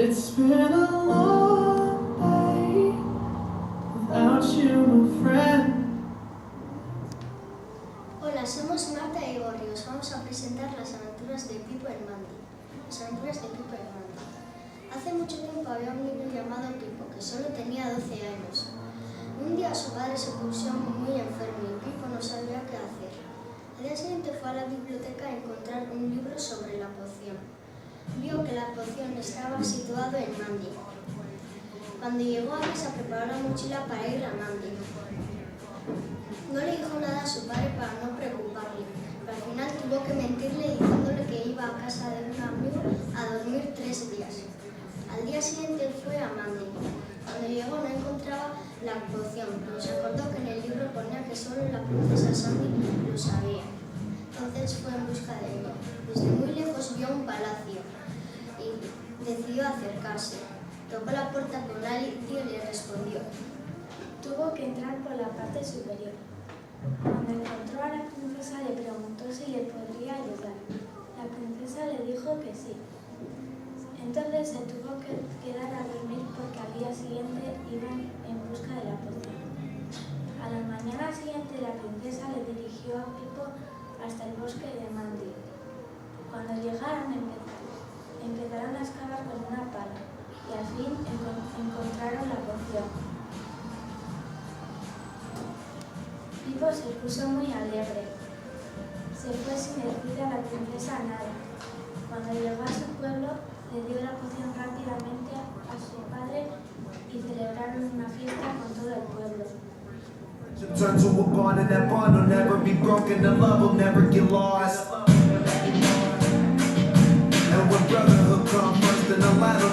It's been a long day without you, my friend. Hola, somos Marta y Igor y os vamos a presentar las aventuras de Pipo y Mandy. Las aventuras de Pipo y Mandy. Hace mucho tiempo había un niño llamado Pipo que solo tenía 12 años. Un día su padre se puso muy enfermo y Pipo no sabía qué hacer. Al día siguiente fue a la biblioteca a encontrar un libro sobre la poción. Vio que la poción estaba situado en Mandy. Cuando llegó a casa preparó la mochila para ir a Mandy. No le dijo nada a su padre para no preocuparle, pero al final tuvo que mentirle diciéndole que iba a casa de un amigo a dormir 3 días. Al día siguiente fue a Mandy. Cuando llegó no encontraba la poción, pero se acordó que en el libro ponía que solo la princesa Sandy lo sabía. Entonces fue en busca de ella. Desde muy lejos vio un palacio y decidió acercarse. Tocó la puerta pero nadie le respondió. Tuvo que entrar por la parte superior. Cuando encontró a la princesa le preguntó si le podría ayudar. La princesa le dijo que sí. Entonces se tuvo que quedar a dormir porque al día siguiente iban en busca de la poción. A la mañana siguiente la princesa le dirigió a Pipo hasta el bosque de Mandy. Cuando llegaron empezaron a excavar con una pala y al fin encontraron la poción. Pipo se puso muy alegre. Se fue sin decirle a la princesa nada. Cuando llegó a su pueblo, le dio la poción rápidamente a su padre y celebraron una fiesta con todo el pueblo. Turn to a bond and that bond will never be broken, the love will never get lost. And when brotherhood comes first, then the ladder